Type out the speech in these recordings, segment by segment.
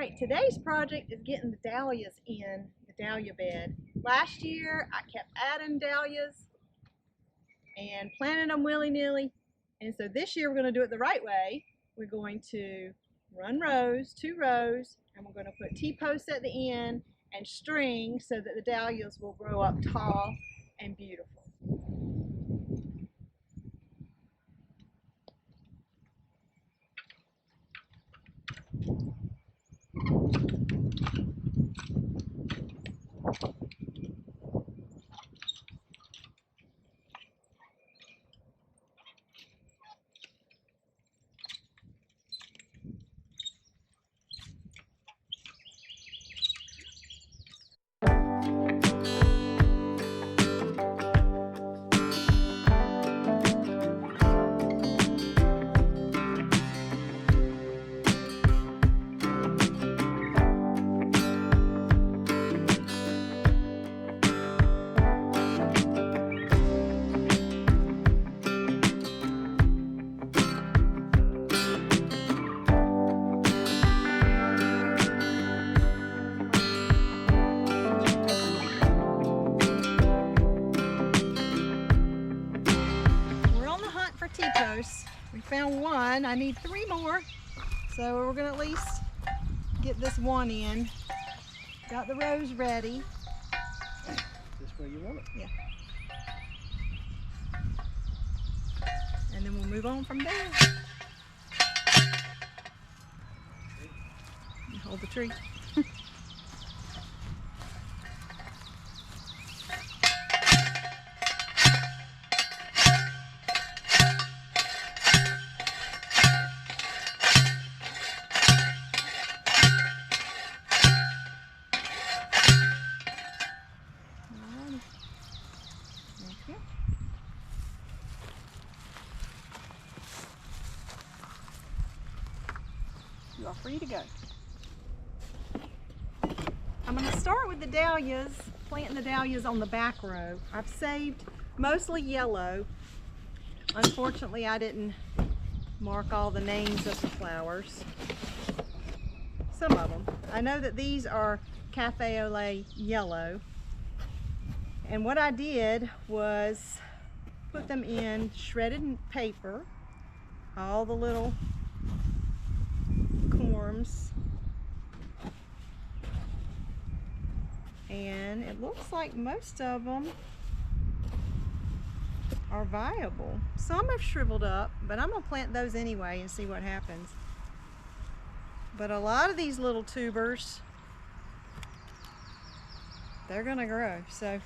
Alright, today's project is getting the dahlias in the dahlia bed. Last year I kept adding dahlias and planting them willy-nilly, and so this year we're going to do it the right way. We're going to run rows, 2 rows, and we're going to put T-posts at the end and string so that the dahlias will grow up tall and beautiful. T-posts. We found one. I need 3 more, so we're gonna at least get this one in. Got the rows ready. This where you want it? Yeah. And then we'll move on from there. Hold the tree. You are free to go. I'm going to start with the dahlias, planting the dahlias on the back row. I've saved mostly yellow. Unfortunately, I didn't mark all the names of the flowers. Some of them. I know that these are Cafe au lait yellow. And what I did was put them in shredded paper, all the little corms, and it looks like most of them are viable. Some have shriveled up, but I'm gonna plant those anyway and see what happens. But a lot of these little tubers, they're gonna grow. So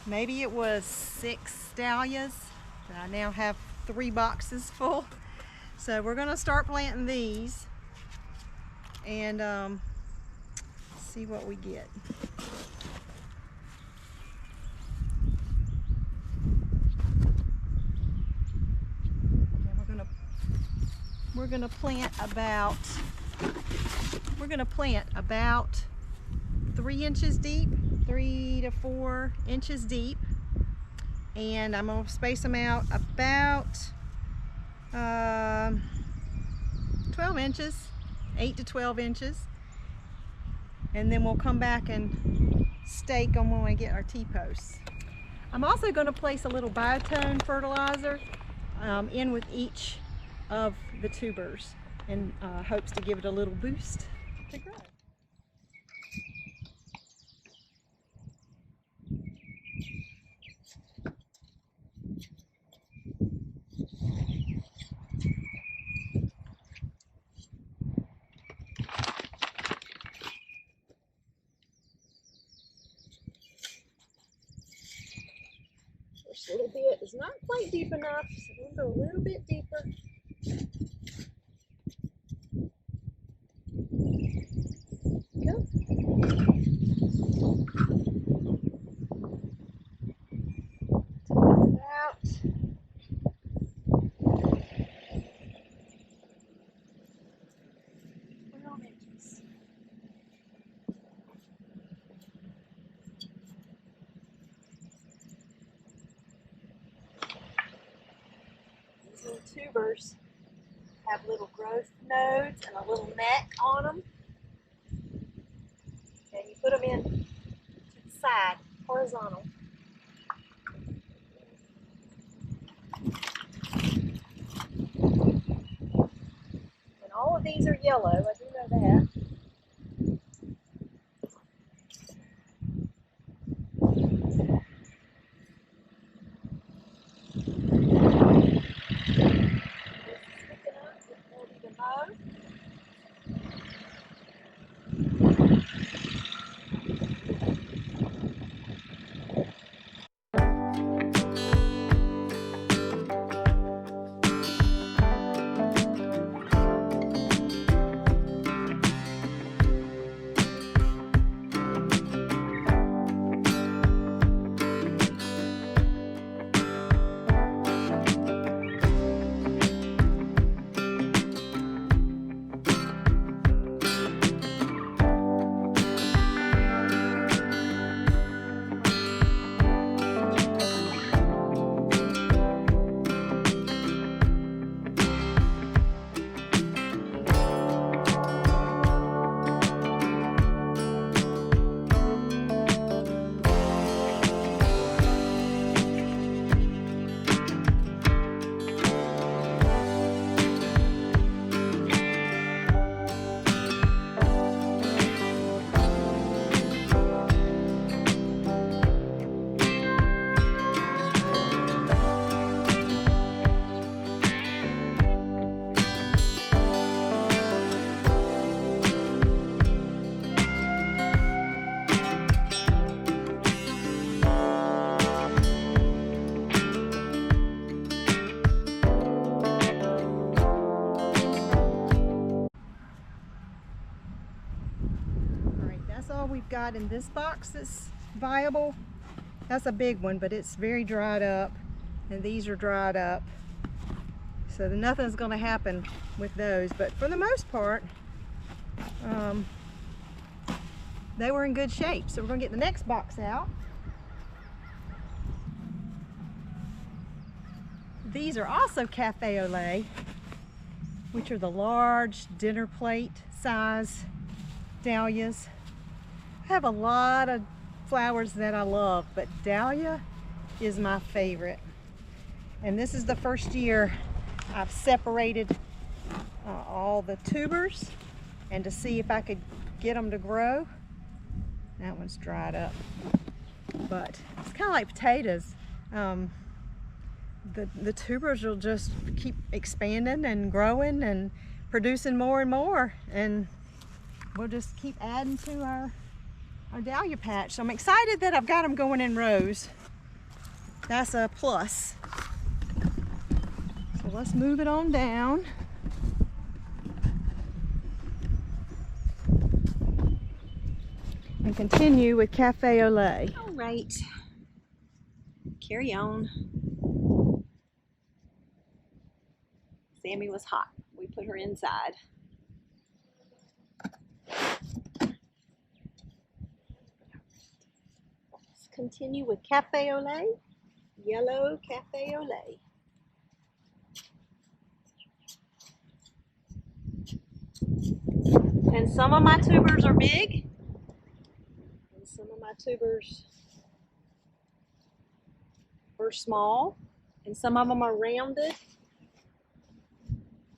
maybe it was 6 dahlias, but I now have 3 boxes full. So we're gonna start planting these and see what we get. And we're gonna plant about 3 inches deep, 3 to 4 inches deep, and I'm gonna space them out about 12 inches. 8 to 12 inches, and then we'll come back and stake them when we get our T-posts. I'm also going to place a little biotone fertilizer in with each of the tubers in hopes to give it a little boost to grow. This little bit is not quite deep enough, so we'll go a little bit deeper. Go. About 12 inches. Little tubers have little growth nodes and a little neck on them. put them in to the side, horizontal. And all of these are yellow, I do know that. All we've got in this box that's viable. That's a big one, but it's very dried up, and these are dried up, so nothing's going to happen with those. But for the most part, they were in good shape. So we're going to get the next box out. These are also cafe au lait, which are the large dinner plate size dahlias. I have a lot of flowers that I love, but dahlia is my favorite. And this is the first year I've separated all the tubers and to see if I could get them to grow. That one's dried up, but it's kind of like potatoes. The tubers will just keep expanding and growing and producing more and more, and we'll just keep adding to our dahlia patch. So I'm excited that I've got them going in rows. That's a plus. So let's move it on down. And continue with cafe au lait. All right, carry on. Sammy was hot. We put her inside. Continue with cafe au lait, yellow cafe au lait. And some of my tubers are big, and some of my tubers are small, and some of them are rounded,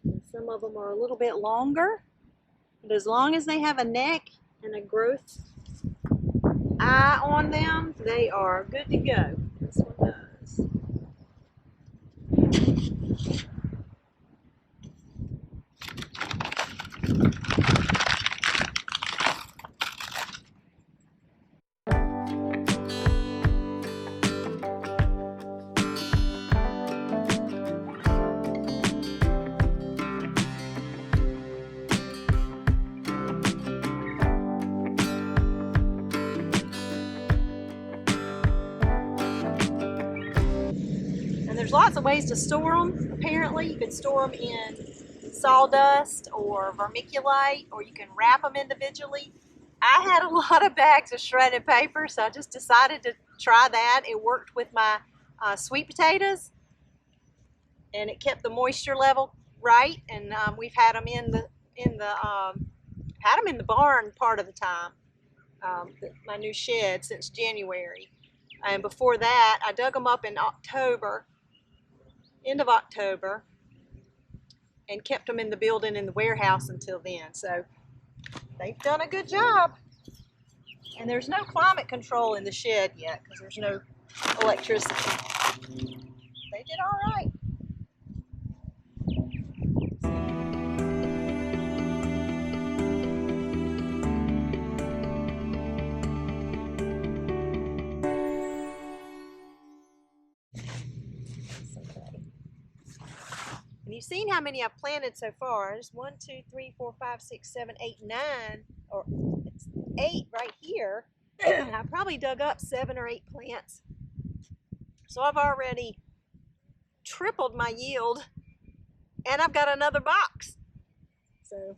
and some of them are a little bit longer. But as long as they have a neck and a growth eye on them, they are good to go. This one does. There's lots of ways to store them. Apparently, you can store them in sawdust or vermiculite, or you can wrap them individually. I had a lot of bags of shredded paper, so I just decided to try that. It worked with my sweet potatoes, and it kept the moisture level right. And we've had them in the barn part of the time. my new shed since January. And before that, I dug them up in October, end of October, and kept them in the building in the warehouse until then. So they've done a good job. And there's no climate control in the shed yet because there's no electricity. They did all right. And you've seen how many I've planted so far. There's 1, 2, 3, 4, 5, 6, 7, 8, 9, or it's 8 right here. I probably dug up 7 or 8 plants. So I've already tripled my yield, and I've got another box. So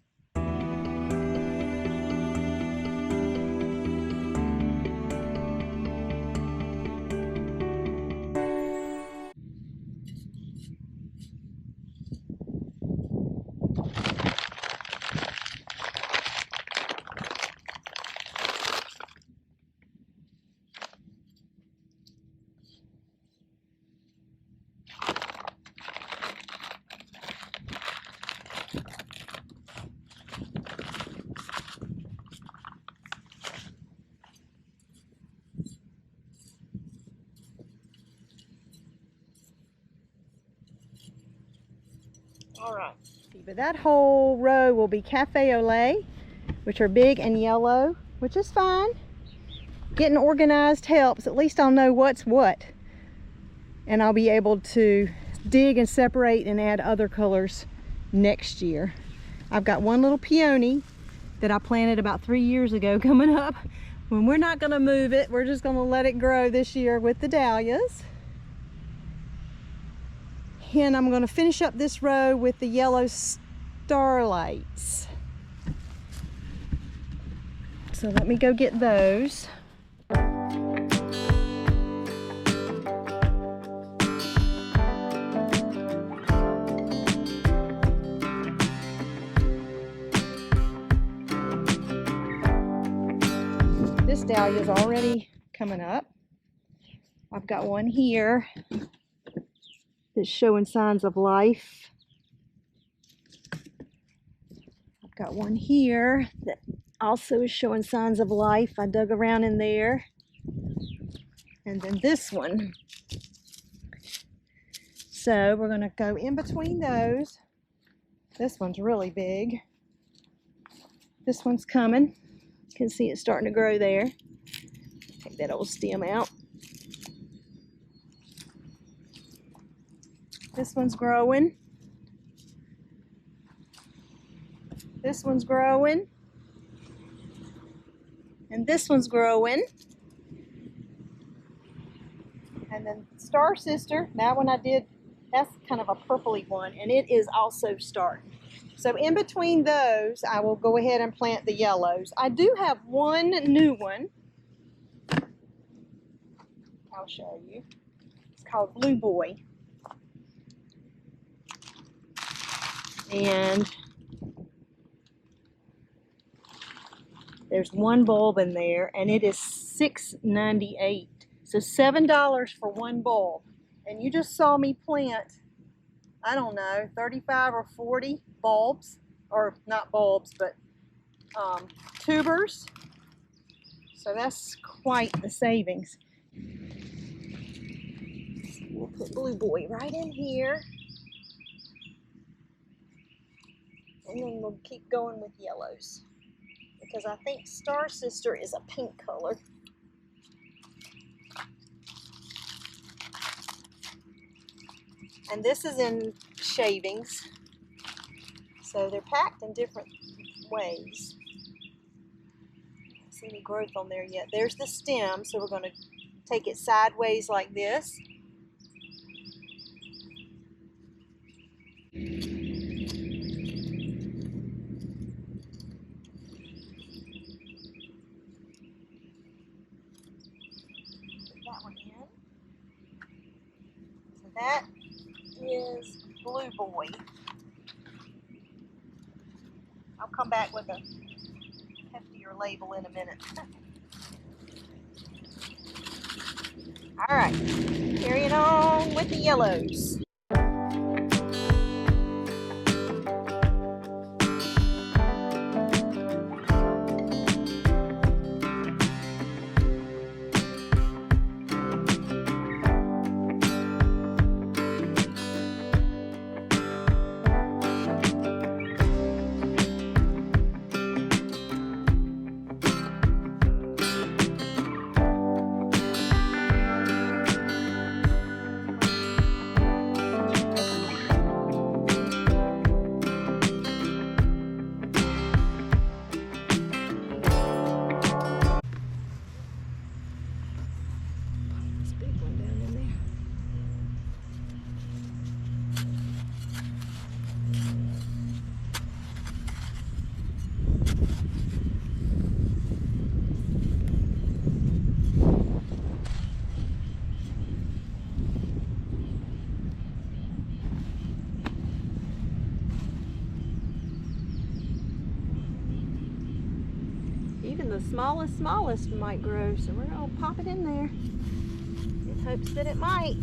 all right. But that whole row will be cafe au lait, which are big and yellow, which is fine. Getting organized helps. At least I'll know what's what. And I'll be able to dig and separate and add other colors next year. I've got one little peony that I planted about 3 years ago coming up. When we're not gonna move it, we're just gonna let it grow this year with the dahlias. And I'm gonna finish up this row with the yellow starlights. So let me go get those. This dahlia is already coming up. I've got one here that's showing signs of life. I've got one here that also is showing signs of life. I dug around in there. And then this one. So we're gonna go in between those. This one's really big. This one's coming. You can see it starting to grow there. Take that old stem out. This one's growing. This one's growing. And this one's growing. And then Star Sister, that one I did, that's kind of a purpley one, and it is also starting. So in between those, I will go ahead and plant the yellows. I do have one new one. I'll show you. It's called Blue Boy. And there's one bulb in there, and it is $6.98. So $7 for one bulb. And you just saw me plant, I don't know, 35 or 40 bulbs, or not bulbs, but tubers. So that's quite the savings. We'll put Blue Boy right in here. And then we'll keep going with yellows, because I think Star Sister is a pink color. And this is in shavings, so they're packed in different ways. I don't see any growth on there yet. There's the stem, so we're going to take it sideways like this. Put that one in. So that is Blue Boy. I'll come back with a heftier label in a minute. All right, carrying on with the yellows. Even the smallest might grow, so we're gonna pop it in there in hopes that it might.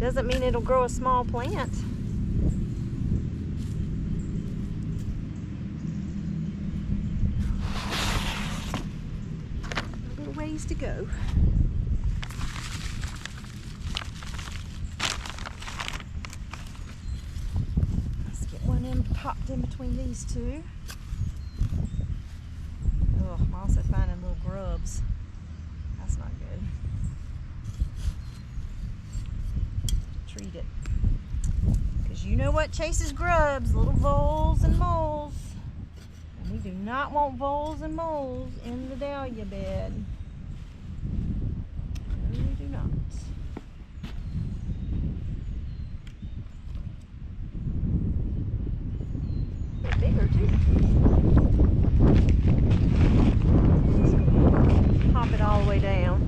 Doesn't mean it'll grow a small plant. A little ways to go. Popped in between these two. Oh, I'm also finding little grubs. That's not good. Treat it. Because you know what chases grubs? Little voles and moles. And we do not want voles and moles in the dahlia bed. No, we do not. Bigger too. Pop it all the way down.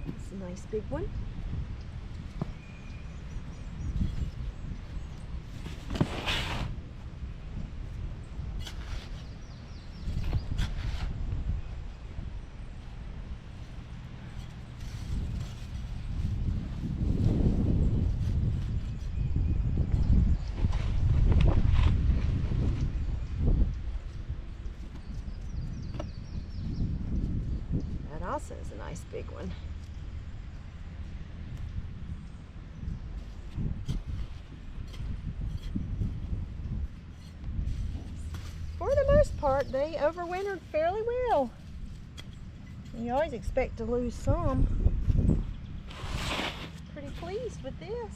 That's a nice big one. Also is a nice big one. For the most part, they overwintered fairly well. You always expect to lose some. Pretty pleased with this.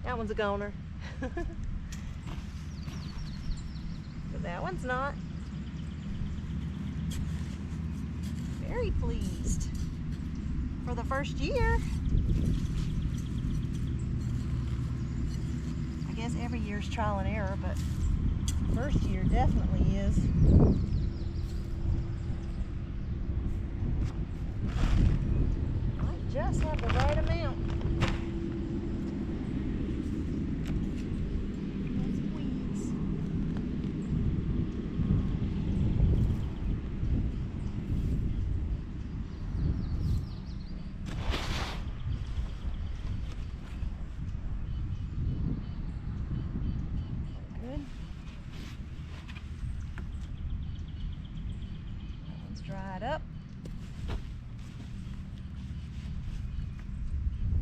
That one's a goner. But that one's not. Very pleased for the first year. I guess every year's trial and error, but first year definitely is. I just have the right amount. Dried up.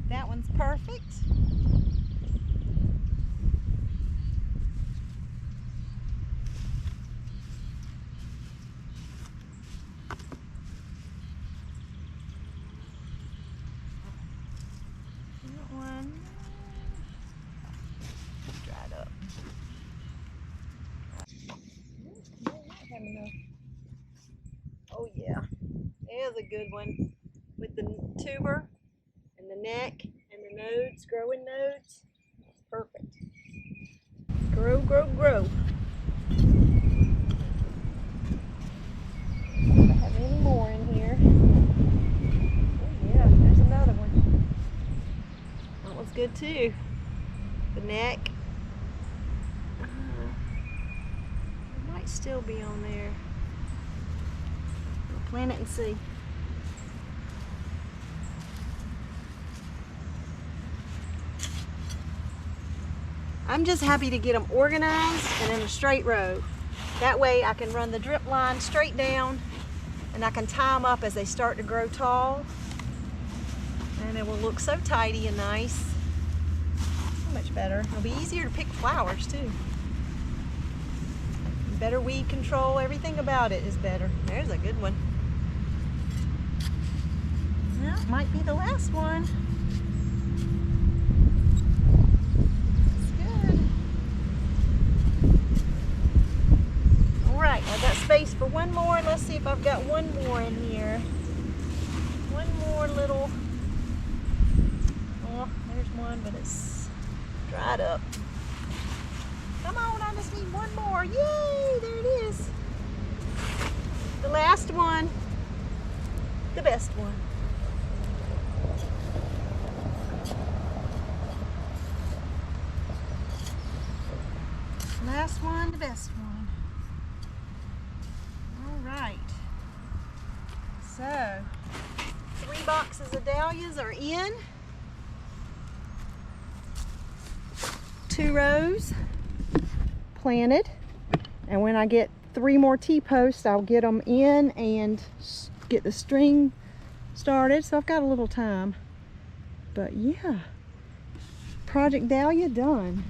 That one's perfect. That one dried up. Have enough. Oh yeah, there's a good one with the tuber and the neck and the nodes, growing nodes. Perfect. Grow, grow, grow. If I have any more in here. Oh yeah, there's another one. That one's good too. The neck. It might still be on there. We'll plant it and see. I'm just happy to get them organized and in a straight row. That way I can run the drip line straight down and I can tie them up as they start to grow tall. And it will look so tidy and nice. So much better. It'll be easier to pick flowers too. Better weed control, everything about it is better. There's a good one. Well, might be the last one. Alright, I've got space for one more. Let's see if I've got one more in here. One more little, oh, there's one, but it's dried up. Come on, I just need one more. Yay, there it is. The last one, the best one. Last one, the best one. Right. So, 3 boxes of dahlias are in. 2 rows planted. And when I get 3 more T-posts, I'll get them in and get the string started. So I've got a little time. But yeah, Project Dahlia done.